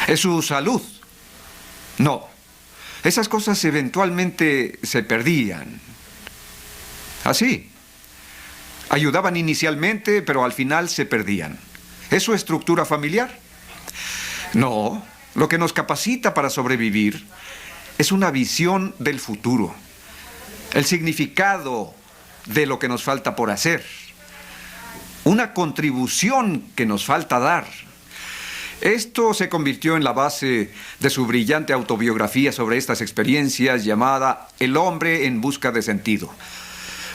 Es su salud. No. Esas cosas eventualmente se perdían. Así. Ayudaban inicialmente, pero al final se perdían. ¿Es su estructura familiar? No. Lo que nos capacita para sobrevivir es una visión del futuro. El significado de lo que nos falta por hacer. Una contribución que nos falta dar. Esto se convirtió en la base de su brillante autobiografía sobre estas experiencias llamada El hombre en busca de sentido.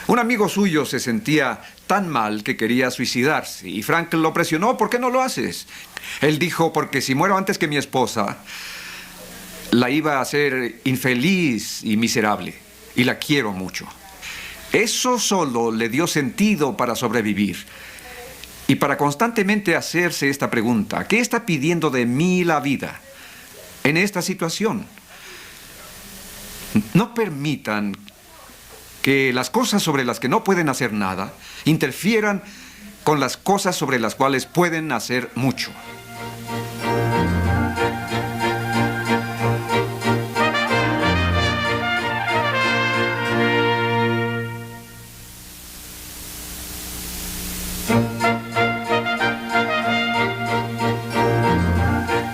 Un amigo suyo se sentía tan mal que quería suicidarse y Frank lo presionó. ¿Por qué no lo haces? Él dijo, porque si muero antes que mi esposa, la iba a hacer infeliz y miserable. Y la quiero mucho. Eso solo le dio sentido para sobrevivir. Y para constantemente hacerse esta pregunta, ¿qué está pidiendo de mí la vida en esta situación? No permitan que las cosas sobre las que no pueden hacer nada interfieran con las cosas sobre las cuales pueden hacer mucho.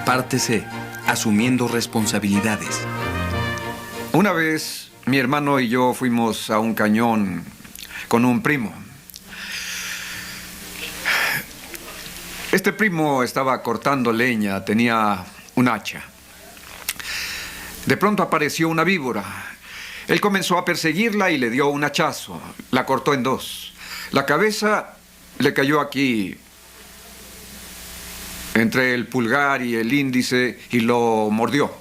Parte C. Asumiendo responsabilidades. Una vez, mi hermano y yo fuimos a un cañón con un primo. Este primo estaba cortando leña, tenía un hacha. De pronto apareció una víbora. Él comenzó a perseguirla y le dio un hachazo. La cortó en dos. La cabeza le cayó aquí, entre el pulgar y el índice, y lo mordió.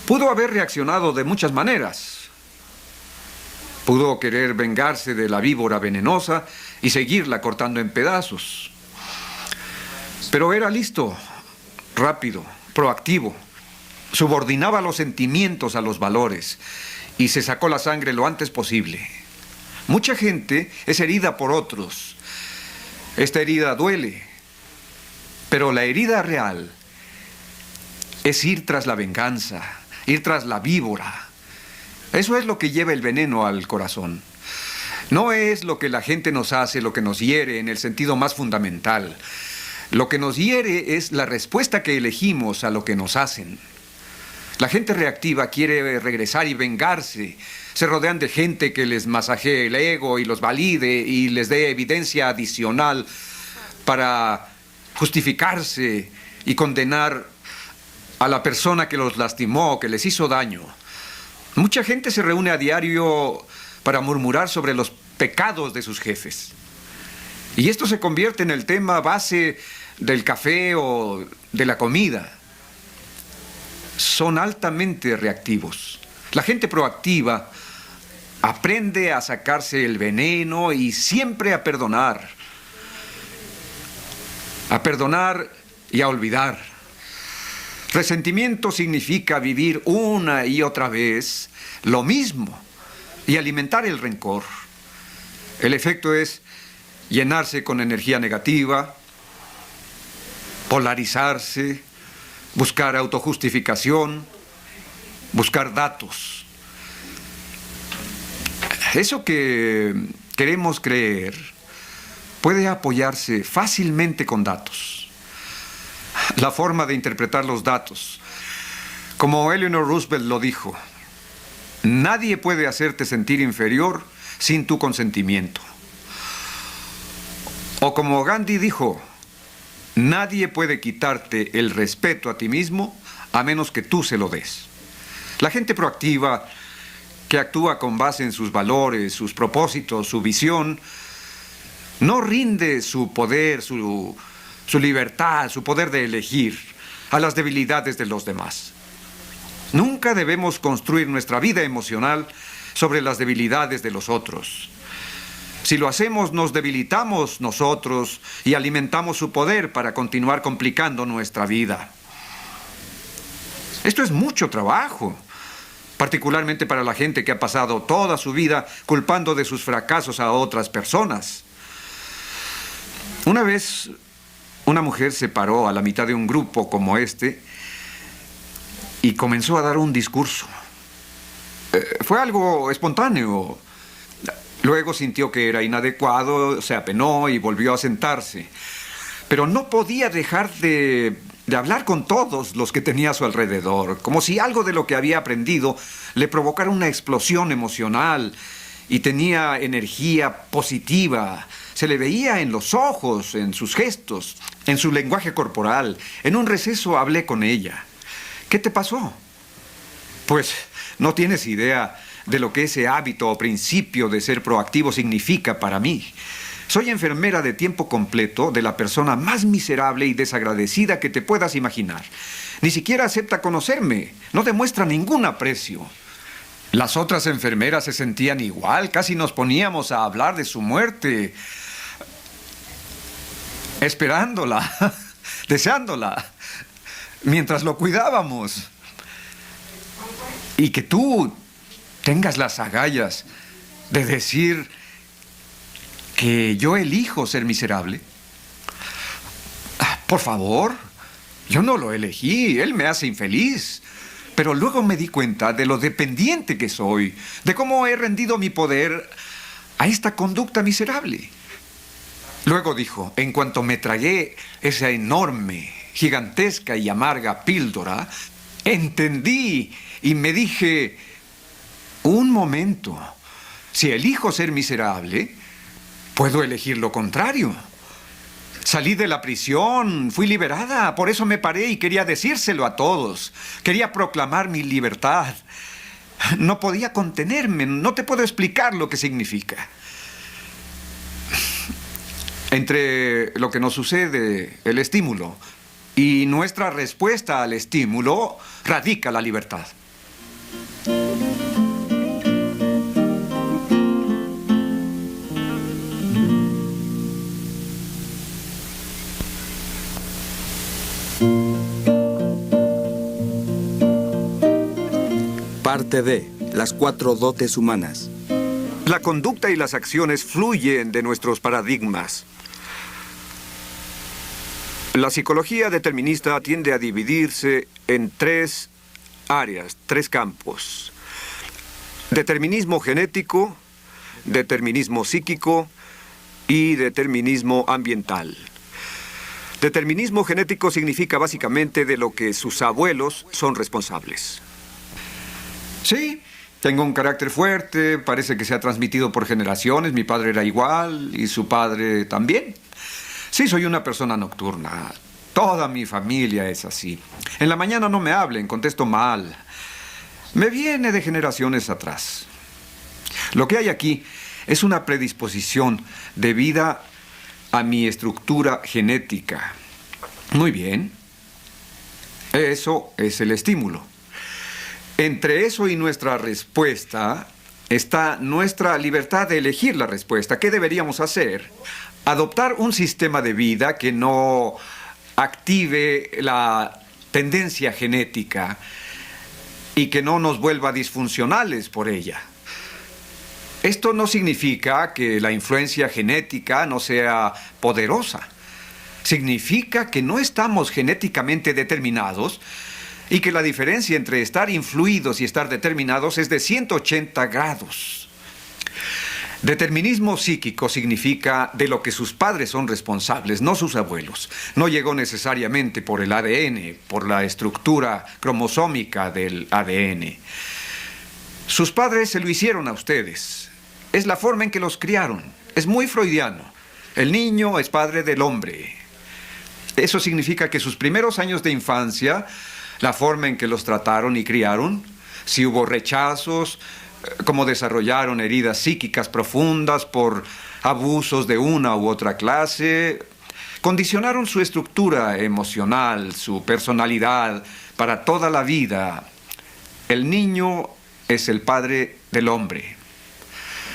Pudo haber reaccionado de muchas maneras. Pudo querer vengarse de la víbora venenosa y seguirla cortando en pedazos. Pero era listo, rápido, proactivo. Subordinaba los sentimientos a los valores y se sacó la sangre lo antes posible. Mucha gente es herida por otros. Esta herida duele, pero la herida real es ir tras la venganza, ir tras la víbora. Eso es lo que lleva el veneno al corazón. No es lo que la gente nos hace, lo que nos hiere en el sentido más fundamental. Lo que nos hiere es la respuesta que elegimos a lo que nos hacen. La gente reactiva quiere regresar y vengarse. Se rodean de gente que les masajee el ego y los valide y les dé evidencia adicional para justificarse y condenar a la persona que los lastimó, que les hizo daño. Mucha gente se reúne a diario para murmurar sobre los pecados de sus jefes. Y esto se convierte en el tema base del café o de la comida. Son altamente reactivos. La gente proactiva aprende a sacarse el veneno y siempre a perdonar. A perdonar y a olvidar. Resentimiento significa vivir una y otra vez lo mismo y alimentar el rencor. El efecto es llenarse con energía negativa, polarizarse, buscar autojustificación, buscar datos. Eso que queremos creer puede apoyarse fácilmente con datos. La forma de interpretar los datos. Como Eleanor Roosevelt lo dijo, nadie puede hacerte sentir inferior sin tu consentimiento. O como Gandhi dijo, nadie puede quitarte el respeto a ti mismo a menos que tú se lo des. La gente proactiva, que actúa con base en sus valores, sus propósitos, su visión, no rinde su poder, su libertad, su poder de elegir a las debilidades de los demás. Nunca debemos construir nuestra vida emocional sobre las debilidades de los otros. Si lo hacemos, nos debilitamos nosotros y alimentamos su poder para continuar complicando nuestra vida. Esto es mucho trabajo, particularmente para la gente que ha pasado toda su vida culpando de sus fracasos a otras personas. Una vez, una mujer se paró a la mitad de un grupo como este y comenzó a dar un discurso. Fue algo espontáneo. Luego sintió que era inadecuado, se apenó y volvió a sentarse. Pero no podía dejar de hablar con todos los que tenía a su alrededor, como si algo de lo que había aprendido le provocara una explosión emocional y tenía energía positiva. Se le veía en los ojos, en sus gestos, en su lenguaje corporal. En un receso hablé con ella. ¿Qué te pasó? Pues no tienes idea de lo que ese hábito o principio de ser proactivo significa para mí. Soy enfermera de tiempo completo de la persona más miserable y desagradecida que te puedas imaginar. Ni siquiera acepta conocerme, no demuestra ningún aprecio. Las otras enfermeras se sentían igual, casi nos poníamos a hablar de su muerte, esperándola, deseándola, mientras lo cuidábamos. Y que tú tengas las agallas de decir que yo elijo ser miserable. Por favor, yo no lo elegí, él me hace infeliz. Pero luego me di cuenta de lo dependiente que soy, de cómo he rendido mi poder a esta conducta miserable. Luego dijo, en cuanto me tragué esa enorme, gigantesca y amarga píldora, entendí y me dije, un momento, si elijo ser miserable, puedo elegir lo contrario. Salí de la prisión, fui liberada, por eso me paré y quería decírselo a todos. Quería proclamar mi libertad. No podía contenerme, no te puedo explicar lo que significa. Entre lo que nos sucede, el estímulo, y nuestra respuesta al estímulo, radica la libertad. Parte D. Las 4 dotes humanas. La conducta y las acciones fluyen de nuestros paradigmas. La psicología determinista tiende a dividirse en 3 áreas, 3 campos. Determinismo genético, determinismo psíquico y determinismo ambiental. Determinismo genético significa básicamente de lo que sus abuelos son responsables. Sí, tengo un carácter fuerte, parece que se ha transmitido por generaciones, mi padre era igual y su padre también. Sí, soy una persona nocturna, toda mi familia es así. En la mañana no me hablen, contesto mal. Me viene de generaciones atrás. Lo que hay aquí es una predisposición debida a mi estructura genética. Muy bien, eso es el estímulo. Entre eso y nuestra respuesta está nuestra libertad de elegir la respuesta. ¿Qué deberíamos hacer? Adoptar un sistema de vida que no active la tendencia genética y que no nos vuelva disfuncionales por ella. Esto no significa que la influencia genética no sea poderosa. Significa que no estamos genéticamente determinados y que la diferencia entre estar influidos y estar determinados es de 180 grados. Determinismo psíquico significa de lo que sus padres son responsables, no sus abuelos. No llegó necesariamente por el ADN, por la estructura cromosómica del ADN. Sus padres se lo hicieron a ustedes. Es la forma en que los criaron. Es muy freudiano. El niño es padre del hombre. Eso significa que sus primeros años de infancia, la forma en que los trataron y criaron, si hubo rechazos, cómo desarrollaron heridas psíquicas profundas por abusos de una u otra clase, condicionaron su estructura emocional, su personalidad para toda la vida. El niño es el padre del hombre.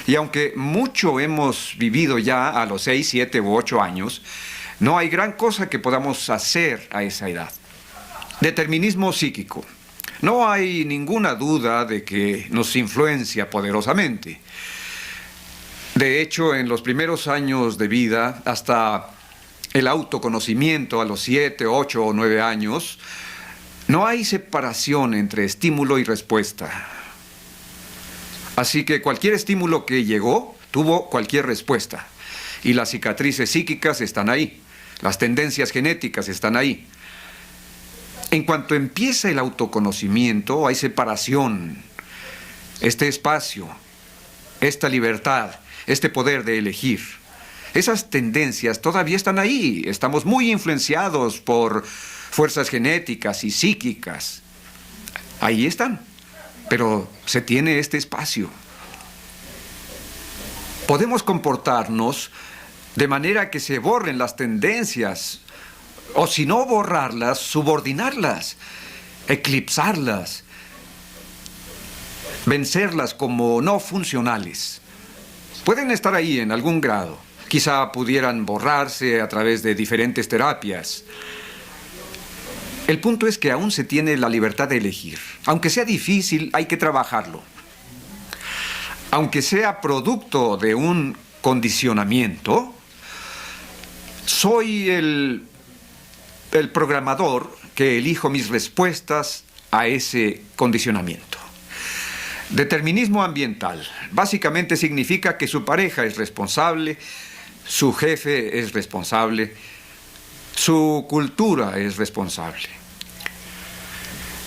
Y aunque mucho hemos vivido ya a los 6, 7 u 8 años, no hay gran cosa que podamos hacer a esa edad. Determinismo psíquico. No hay ninguna duda de que nos influencia poderosamente. De hecho, en los primeros años de vida, hasta el autoconocimiento a los 7, 8 o 9 años, no hay separación entre estímulo y respuesta. Así que cualquier estímulo que llegó, tuvo cualquier respuesta. Y las cicatrices psíquicas están ahí. Las tendencias genéticas están ahí. En cuanto empieza el autoconocimiento, hay separación. Este espacio, esta libertad, este poder de elegir. Esas tendencias todavía están ahí. Estamos muy influenciados por fuerzas genéticas y psíquicas. Ahí están. Pero se tiene este espacio. Podemos comportarnos de manera que se borren las tendencias, o si no borrarlas, subordinarlas, eclipsarlas, vencerlas como no funcionales. Pueden estar ahí en algún grado. Quizá pudieran borrarse a través de diferentes terapias. El punto es que aún se tiene la libertad de elegir. Aunque sea difícil, hay que trabajarlo. Aunque sea producto de un condicionamiento, soy el programador que elijo mis respuestas a ese condicionamiento. Determinismo ambiental. Básicamente significa que su pareja es responsable, su jefe es responsable, su cultura es responsable.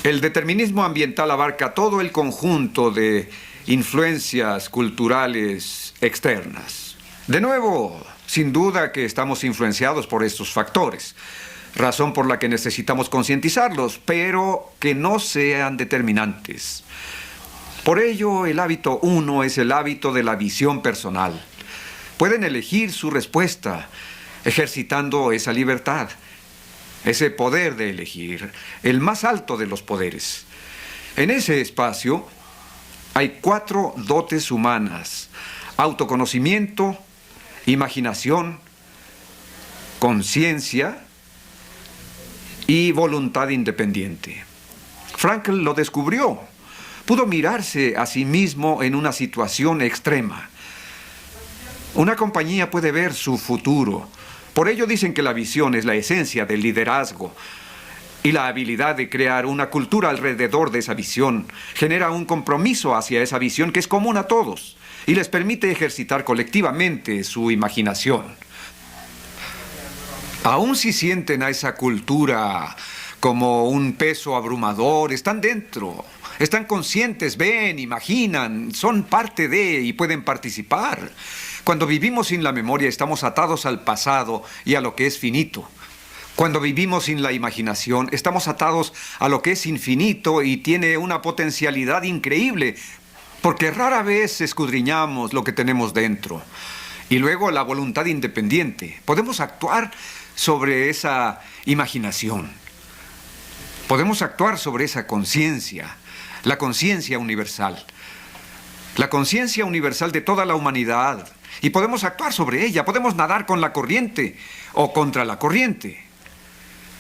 El determinismo ambiental abarca todo el conjunto de influencias culturales externas. De nuevo, sin duda que estamos influenciados por estos factores, razón por la que necesitamos concientizarlos, pero que no sean determinantes. Por ello, el hábito 1 es el hábito de la visión personal. Pueden elegir su respuesta, ejercitando esa libertad, ese poder de elegir, el más alto de los poderes. En ese espacio hay 4 dotes humanas: autoconocimiento, imaginación, conciencia y voluntad independiente. Frankl lo descubrió. Pudo mirarse a sí mismo en una situación extrema. Una compañía puede ver su futuro. Por ello dicen que la visión es la esencia del liderazgo. Y la habilidad de crear una cultura alrededor de esa visión genera un compromiso hacia esa visión que es común a todos y les permite ejercitar colectivamente su imaginación. Aún si sienten a esa cultura como un peso abrumador, están dentro, están conscientes, ven, imaginan, son parte de y pueden participar. Cuando vivimos sin la memoria, estamos atados al pasado y a lo que es finito. Cuando vivimos sin la imaginación, estamos atados a lo que es infinito y tiene una potencialidad increíble, porque rara vez escudriñamos lo que tenemos dentro. Y luego la voluntad independiente. Podemos actuar sobre esa imaginación. Podemos actuar sobre esa conciencia, la conciencia universal. La conciencia universal de toda la humanidad. Y podemos actuar sobre ella, podemos nadar con la corriente o contra la corriente.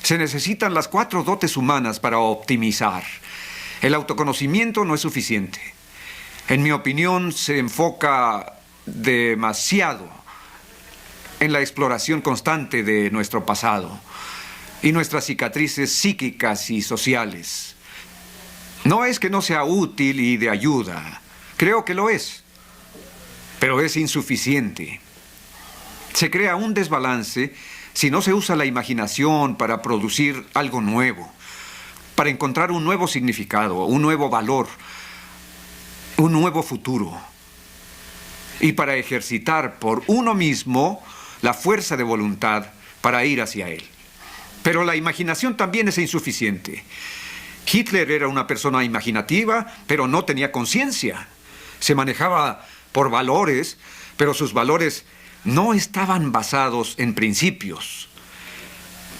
Se necesitan las 4 dotes humanas para optimizar. El autoconocimiento no es suficiente. En mi opinión, se enfoca demasiado en la exploración constante de nuestro pasado y nuestras cicatrices psíquicas y sociales. No es que no sea útil y de ayuda. Creo que lo es. Pero es insuficiente. Se crea un desbalance si no se usa la imaginación para producir algo nuevo, para encontrar un nuevo significado, un nuevo valor, un nuevo futuro, y para ejercitar por uno mismo la fuerza de voluntad para ir hacia él. Pero la imaginación también es insuficiente. Hitler era una persona imaginativa, pero no tenía conciencia. Se manejaba por valores, pero sus valores no estaban basados en principios.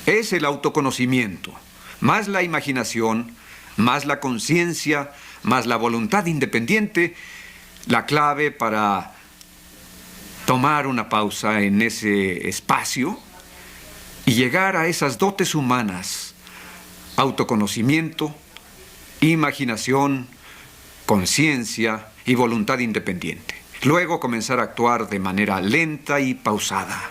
Es el autoconocimiento, más la imaginación, más la conciencia, más la voluntad independiente, la clave para tomar una pausa en ese espacio y llegar a esas dotes humanas: autoconocimiento, imaginación, conciencia y voluntad independiente. Luego comenzar a actuar de manera lenta y pausada.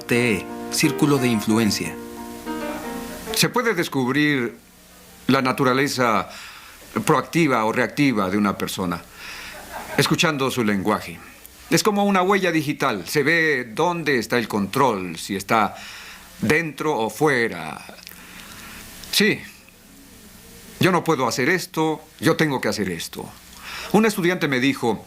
Parte E. Círculo de influencia. Se puede descubrir la naturaleza proactiva o reactiva de una persona escuchando su lenguaje. Es como una huella digital. Se ve dónde está el control, si está dentro o fuera. Sí, yo no puedo hacer esto, yo tengo que hacer esto. Un estudiante me dijo,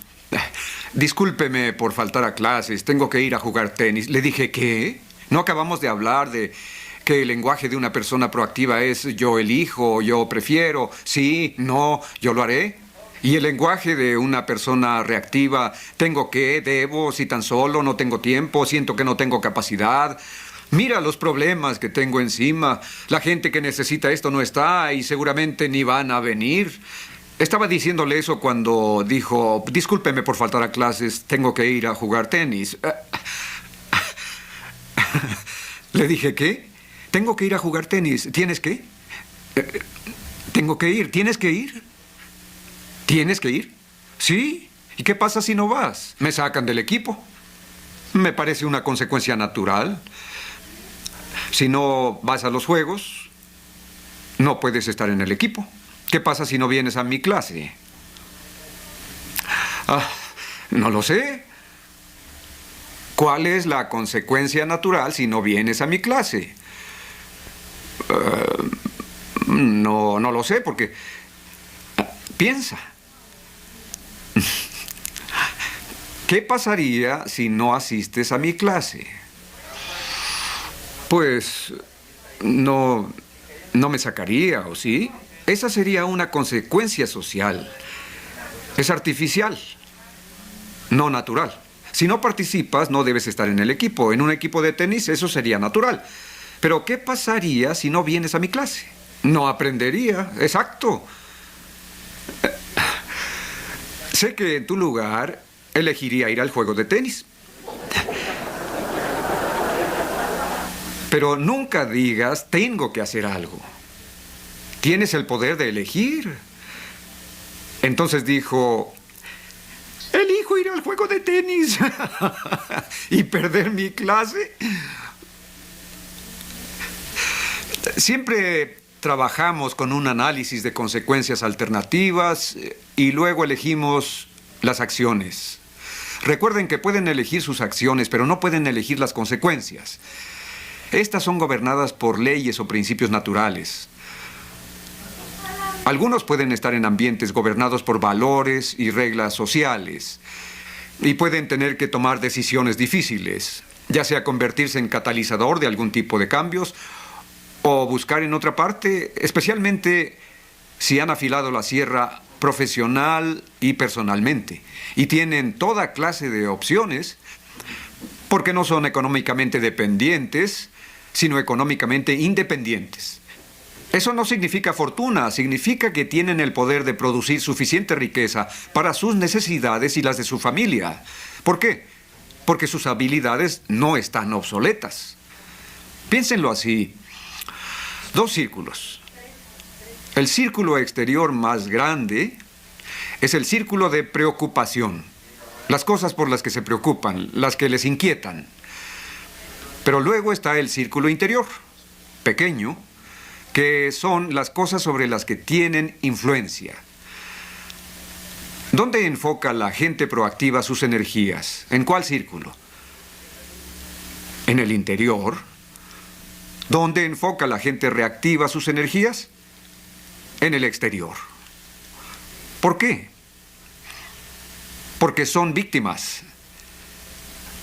discúlpeme por faltar a clases, tengo que ir a jugar tenis. Le dije, ¿qué? ¿No acabamos de hablar de que el lenguaje de una persona proactiva es yo elijo, yo prefiero, sí, no, yo lo haré? Y el lenguaje de una persona reactiva, tengo que, debo, si tan solo, no tengo tiempo, siento que no tengo capacidad. Mira los problemas que tengo encima. La gente que necesita esto no está y seguramente ni van a venir. Estaba diciéndole eso cuando dijo, discúlpeme por faltar a clases, tengo que ir a jugar tenis. Le dije, ¿qué? Tengo que ir a jugar tenis. ¿Tienes qué? Tengo que ir. ¿Tienes que ir? ¿Tienes que ir? Sí. ¿Y qué pasa si no vas? Me sacan del equipo. Me parece una consecuencia natural. Si no vas a los juegos, no puedes estar en el equipo. ¿Qué pasa si no vienes a mi clase? No lo sé. ¿Cuál es la consecuencia natural si no vienes a mi clase? No lo sé, porque... Piensa. ¿Qué pasaría si no asistes a mi clase? Pues... No me sacaría, ¿o sí? Esa sería una consecuencia social. Es artificial, no natural. Si no participas, no debes estar en el equipo. En un equipo de tenis, eso sería natural. Pero, ¿qué pasaría si no vienes a mi clase? No aprendería, exacto. Sé que en tu lugar elegiría ir al juego de tenis. Pero nunca digas, tengo que hacer algo. Tienes el poder de elegir. Entonces dijo, elijo ir al juego de tenis y perder mi clase. Siempre trabajamos con un análisis de consecuencias alternativas y luego elegimos las acciones. Recuerden que pueden elegir sus acciones, pero no pueden elegir las consecuencias. Estas son gobernadas por leyes o principios naturales. Algunos pueden estar en ambientes gobernados por valores y reglas sociales y pueden tener que tomar decisiones difíciles, ya sea convertirse en catalizador de algún tipo de cambios o buscar en otra parte, especialmente si han afilado la sierra profesional y personalmente y tienen toda clase de opciones porque no son económicamente dependientes, sino económicamente independientes. Eso no significa fortuna, significa que tienen el poder de producir suficiente riqueza para sus necesidades y las de su familia. ¿Por qué? Porque sus habilidades no están obsoletas. Piénsenlo así. 2 círculos. El círculo exterior más grande es el círculo de preocupación. Las cosas por las que se preocupan, las que les inquietan. Pero luego está el círculo interior, pequeño, que son las cosas sobre las que tienen influencia. ¿Dónde enfoca la gente proactiva sus energías? ¿En cuál círculo? ¿En el interior? ¿Dónde enfoca la gente reactiva sus energías? En el exterior. ¿Por qué? Porque son víctimas.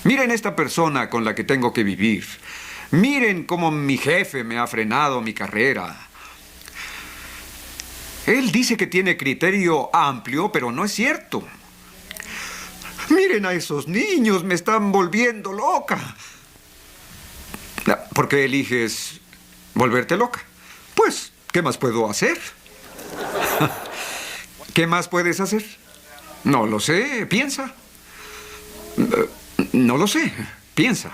Miren esta persona con la que tengo que vivir. Miren cómo mi jefe me ha frenado mi carrera. Él dice que tiene criterio amplio, pero no es cierto. Miren a esos niños, me están volviendo loca. ¿Por qué eliges volverte loca? Pues, ¿qué más puedo hacer? ¿Qué más puedes hacer? No lo sé, piensa. No lo sé, piensa.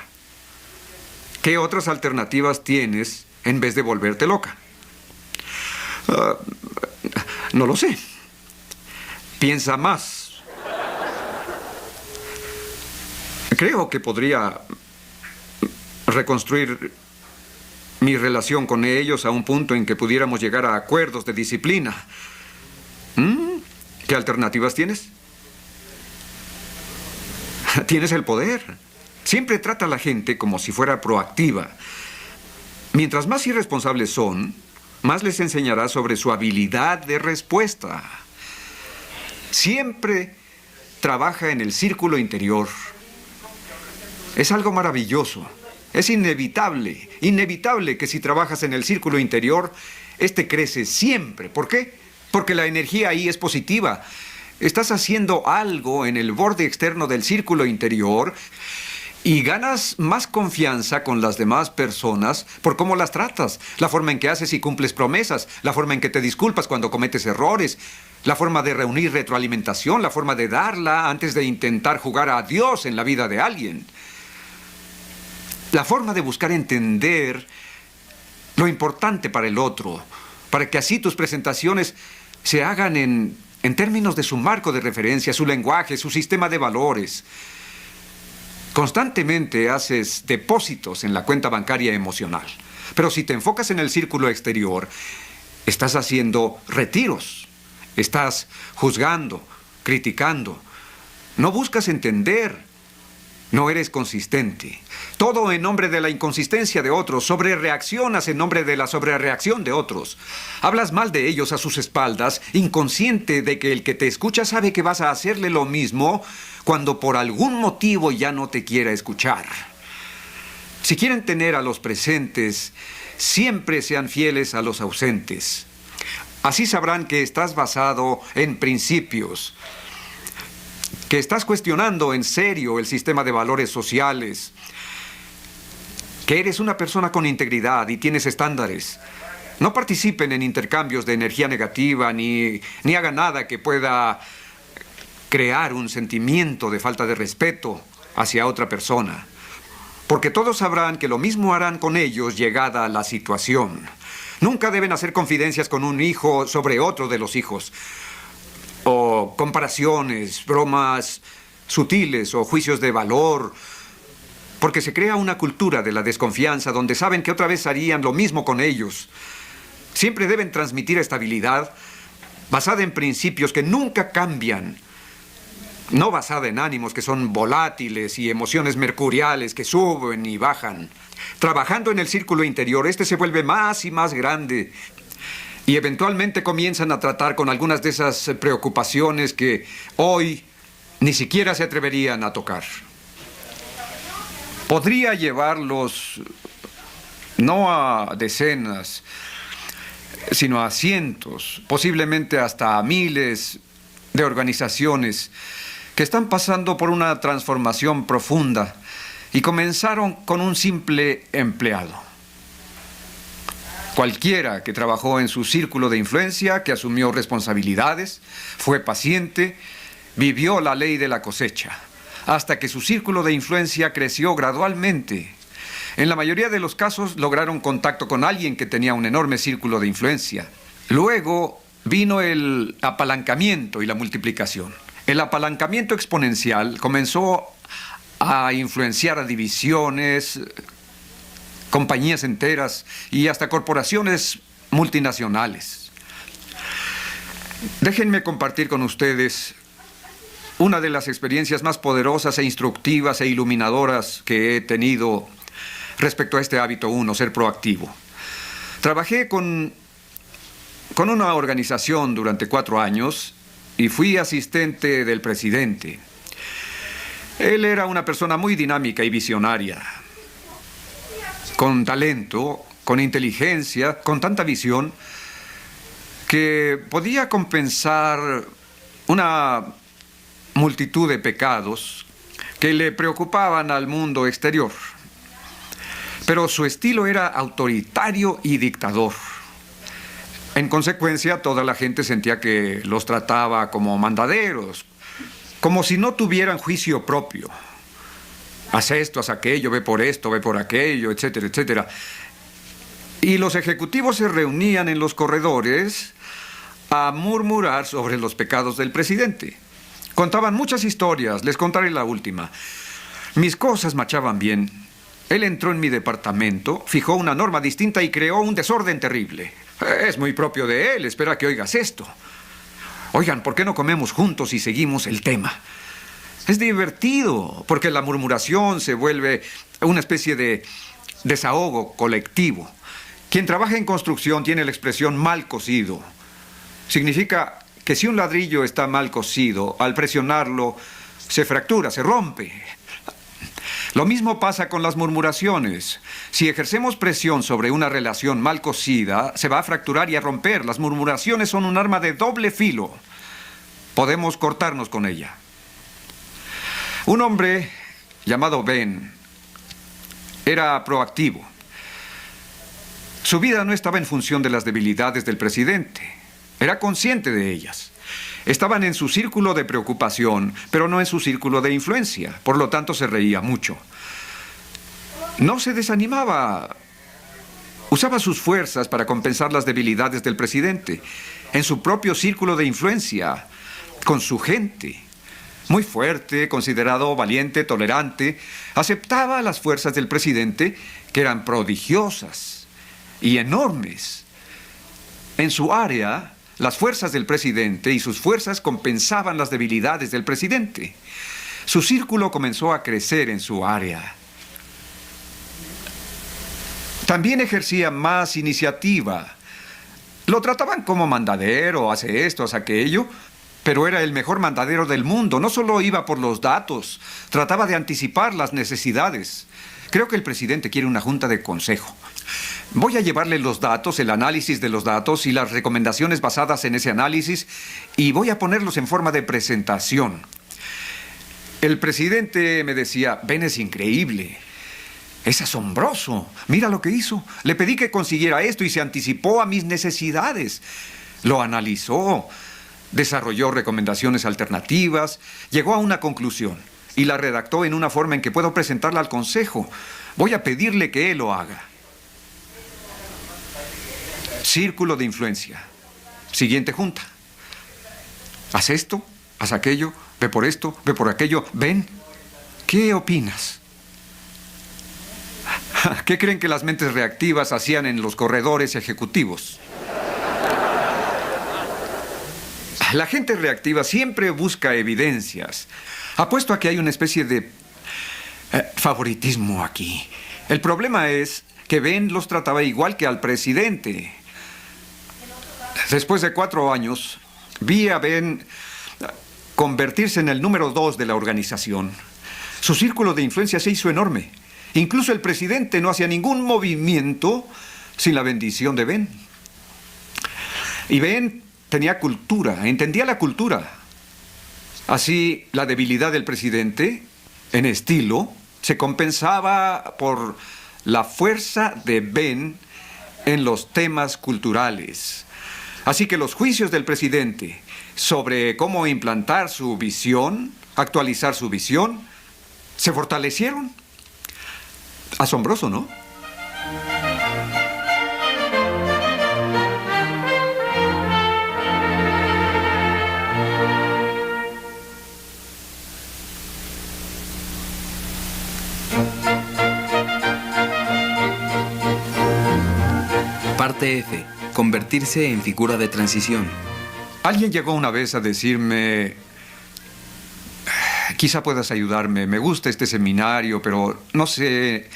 ¿Qué otras alternativas tienes en vez de volverte loca? No lo sé. Piensa más. Creo que podría reconstruir mi relación con ellos a un punto en que pudiéramos llegar a acuerdos de disciplina. ¿Qué alternativas tienes? Tienes el poder. Siempre trata a la gente como si fuera proactiva. Mientras más irresponsables son, más les enseñarás sobre su habilidad de respuesta. Siempre trabaja en el círculo interior. Es algo maravilloso. Es inevitable que si trabajas en el círculo interior, este crece siempre. ¿Por qué? Porque la energía ahí es positiva. Estás haciendo algo en el borde externo del círculo interior y ganas más confianza con las demás personas por cómo las tratas, la forma en que haces y cumples promesas, la forma en que te disculpas cuando cometes errores, la forma de reunir retroalimentación, la forma de darla antes de intentar jugar a Dios en la vida de alguien. La forma de buscar entender lo importante para el otro, para que así tus presentaciones se hagan en términos de su marco de referencia, su lenguaje, su sistema de valores. Constantemente haces depósitos en la cuenta bancaria emocional. Pero si te enfocas en el círculo exterior, estás haciendo retiros. Estás juzgando, criticando. No buscas entender. No eres consistente. Todo en nombre de la inconsistencia de otros. Sobrereaccionas en nombre de la sobrereacción de otros. Hablas mal de ellos a sus espaldas, inconsciente de que el que te escucha sabe que vas a hacerle lo mismo cuando por algún motivo ya no te quiera escuchar. Si quieren tener a los presentes, siempre sean fieles a los ausentes. Así sabrán que estás basado en principios, que estás cuestionando en serio el sistema de valores sociales, que eres una persona con integridad y tienes estándares. No participen en intercambios de energía negativa ni hagan nada que pueda crear un sentimiento de falta de respeto hacia otra persona, porque todos sabrán que lo mismo harán con ellos llegada la situación. Nunca deben hacer confidencias con un hijo sobre otro de los hijos, o comparaciones, bromas sutiles o juicios de valor, porque se crea una cultura de la desconfianza donde saben que otra vez harían lo mismo con ellos. Siempre deben transmitir estabilidad basada en principios que nunca cambian, no basada en ánimos que son volátiles y emociones mercuriales que suben y bajan. Trabajando en el círculo interior, este se vuelve más y más grande. Y eventualmente comienzan a tratar con algunas de esas preocupaciones que hoy ni siquiera se atreverían a tocar. Podría llevarlos no a decenas, sino a cientos, posiblemente hasta a miles de organizaciones que están pasando por una transformación profunda y comenzaron con un simple empleado. Cualquiera que trabajó en su círculo de influencia, que asumió responsabilidades, fue paciente, vivió la ley de la cosecha, hasta que su círculo de influencia creció gradualmente. En la mayoría de los casos lograron contacto con alguien que tenía un enorme círculo de influencia. Luego vino el apalancamiento y la multiplicación. El apalancamiento exponencial comenzó a influenciar a divisiones, compañías enteras y hasta corporaciones multinacionales. Déjenme compartir con ustedes una de las experiencias más poderosas e instructivas e iluminadoras que he tenido respecto a este hábito 1, ser proactivo. Trabajé con una organización durante 4 años y fui asistente del presidente. Él era una persona muy dinámica y visionaria, con talento, con inteligencia, con tanta visión, que podía compensar una multitud de pecados que le preocupaban al mundo exterior. Pero su estilo era autoritario y dictador. En consecuencia, toda la gente sentía que los trataba como mandaderos, como si no tuvieran juicio propio. Haz esto, haz aquello, ve por esto, ve por aquello, etcétera, etcétera. Y los ejecutivos se reunían en los corredores a murmurar sobre los pecados del presidente. Contaban muchas historias, les contaré la última. Mis cosas marchaban bien. Él entró en mi departamento, fijó una norma distinta y creó un desorden terrible. Es muy propio de él, espera que oigas esto. Oigan, ¿por qué no comemos juntos y seguimos el tema? Es divertido, porque la murmuración se vuelve una especie de desahogo colectivo. Quien trabaja en construcción tiene la expresión mal cocido. Significa que si un ladrillo está mal cocido, al presionarlo, se fractura, se rompe. Lo mismo pasa con las murmuraciones. Si ejercemos presión sobre una relación mal cocida, se va a fracturar y a romper. Las murmuraciones son un arma de doble filo. Podemos cortarnos con ella. Un hombre llamado Ben era proactivo. Su vida no estaba en función de las debilidades del presidente. Era consciente de ellas. Estaban en su círculo de preocupación, pero no en su círculo de influencia. Por lo tanto, se reía mucho. No se desanimaba. Usaba sus fuerzas para compensar las debilidades del presidente. En su propio círculo de influencia, con su gente. Muy fuerte, considerado valiente, tolerante. Aceptaba las fuerzas del presidente, que eran prodigiosas y enormes. En su área, las fuerzas del presidente y sus fuerzas compensaban las debilidades del presidente. Su círculo comenzó a crecer en su área. También ejercía más iniciativa. Lo trataban como mandadero, hace esto, hace aquello, pero era el mejor mandadero del mundo. No solo iba por los datos, trataba de anticipar las necesidades. Creo que el presidente quiere una junta de consejo. Voy a llevarle los datos, el análisis de los datos y las recomendaciones basadas en ese análisis, y voy a ponerlos en forma de presentación. El presidente me decía: Ben es increíble, es asombroso, mira lo que hizo. Le pedí que consiguiera esto y se anticipó a mis necesidades. Lo analizó, desarrolló recomendaciones alternativas, llegó a una conclusión y la redactó en una forma en que puedo presentarla al consejo. Voy a pedirle que él lo haga. Círculo de influencia. Siguiente junta. Haz esto, haz aquello, ve por esto, ve por aquello. Ben, ¿qué opinas? ¿Qué creen que las mentes reactivas hacían en los corredores ejecutivos? La gente reactiva siempre busca evidencias. Apuesto a que hay una especie de favoritismo aquí. El problema es que Ben los trataba igual que al presidente. Después de 4 años, vi a Ben convertirse en el número 2 de la organización. Su círculo de influencia se hizo enorme. Incluso el presidente no hacía ningún movimiento sin la bendición de Ben. Y Ben tenía cultura, entendía la cultura. Así, la debilidad del presidente, en estilo, se compensaba por la fuerza de Ben en los temas culturales. Así que los juicios del presidente sobre cómo implantar su visión, actualizar su visión, se fortalecieron. Asombroso, ¿no? Parte F. Convertirse en figura de transición. Alguien llegó una vez a decirme: quizá puedas ayudarme, me gusta este seminario, pero no sé,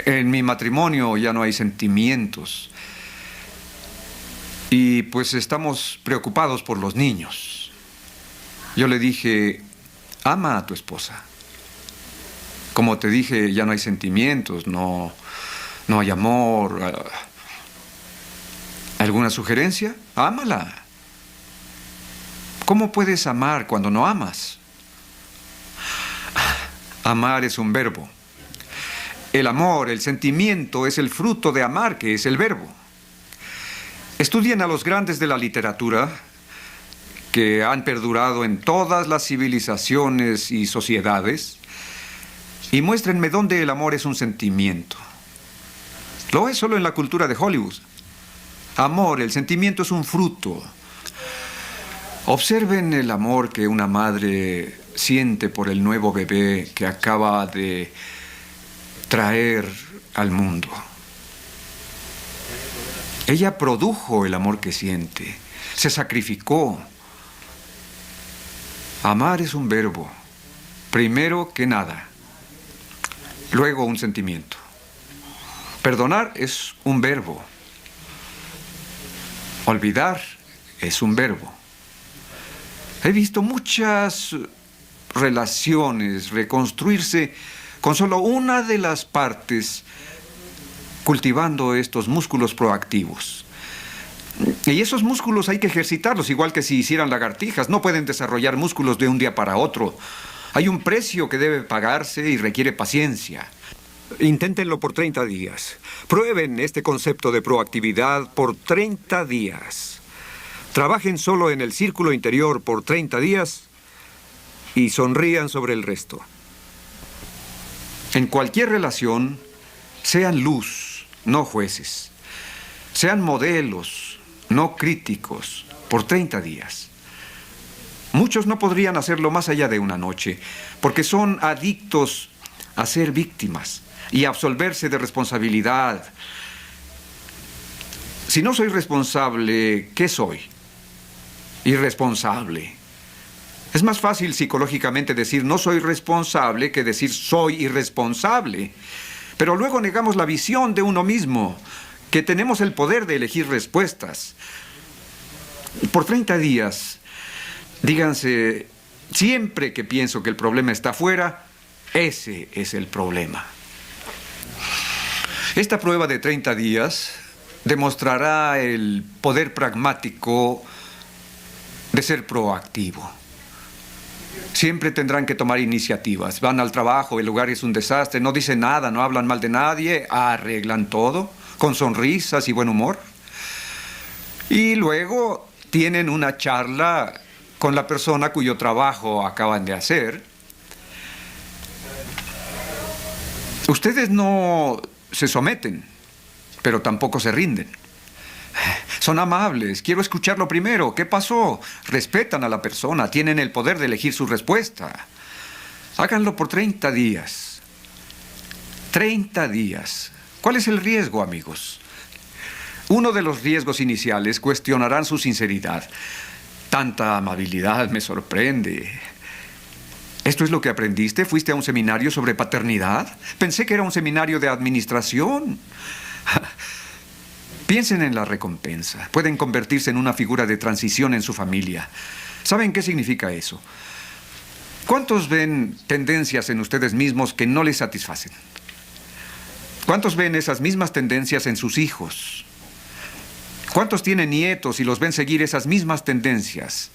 en mi matrimonio ya no hay sentimientos. Y pues estamos preocupados por los niños. Yo le dije: ama a tu esposa. Como te dije, ya no hay sentimientos, no hay amor. ¿Alguna sugerencia? Ámala. ¿Cómo puedes amar cuando no amas? Amar es un verbo. El amor, el sentimiento, es el fruto de amar, que es el verbo. Estudien a los grandes de la literatura que han perdurado en todas las civilizaciones y sociedades y muéstrenme dónde el amor es un sentimiento. Lo es solo en la cultura de Hollywood. Amor, el sentimiento es un fruto. Observen el amor que una madre siente por el nuevo bebé que acaba de traer al mundo. Ella produjo el amor que siente, se sacrificó. Amar es un verbo, primero que nada, luego un sentimiento. Perdonar es un verbo. Olvidar es un verbo. He visto muchas relaciones reconstruirse con solo una de las partes, cultivando estos músculos proactivos. Y esos músculos hay que ejercitarlos, igual que si hicieran lagartijas. No pueden desarrollar músculos de un día para otro. Hay un precio que debe pagarse y requiere paciencia. Inténtenlo por 30 días. Prueben este concepto de proactividad por 30 días. Trabajen solo en el círculo interior por 30 días y sonrían sobre el resto. En cualquier relación, sean luz, no jueces. Sean modelos, no críticos, por 30 días. Muchos no podrían hacerlo más allá de una noche, porque son adictos a ser víctimas y a absolverse de responsabilidad. Si no soy responsable, ¿qué soy? Irresponsable. Es más fácil psicológicamente decir no soy responsable que decir soy irresponsable. Pero luego negamos la visión de uno mismo, que tenemos el poder de elegir respuestas. Por 30 días, díganse, siempre que pienso que el problema está afuera, ese es el problema. Esta prueba de 30 días demostrará el poder pragmático de ser proactivo. Siempre tendrán que tomar iniciativas. Van al trabajo, el lugar es un desastre, no dicen nada, no hablan mal de nadie, arreglan todo, con sonrisas y buen humor. Y luego tienen una charla con la persona cuyo trabajo acaban de hacer. Ustedes no se someten, pero tampoco se rinden. Son amables, quiero escucharlo primero. ¿Qué pasó? Respetan a la persona, tienen el poder de elegir su respuesta. Háganlo por 30 días. 30 días. ¿Cuál es el riesgo, amigos? Uno de los riesgos iniciales cuestionarán su sinceridad. Tanta amabilidad me sorprende. ¿Esto es lo que aprendiste? ¿Fuiste a un seminario sobre paternidad? Pensé que era un seminario de administración. Piensen en la recompensa. Pueden convertirse en una figura de transición en su familia. ¿Saben qué significa eso? ¿Cuántos ven tendencias en ustedes mismos que no les satisfacen? ¿Cuántos ven esas mismas tendencias en sus hijos? ¿Cuántos tienen nietos y los ven seguir esas mismas tendencias?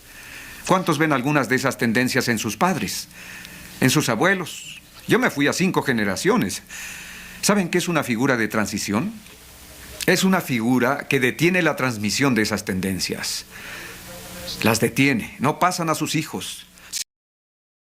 ¿Cuántos ven algunas de esas tendencias en sus padres? ¿En sus abuelos? Yo me fui a 5 generaciones. ¿Saben qué es una figura de transición? Es una figura que detiene la transmisión de esas tendencias. Las detiene, no pasan a sus hijos.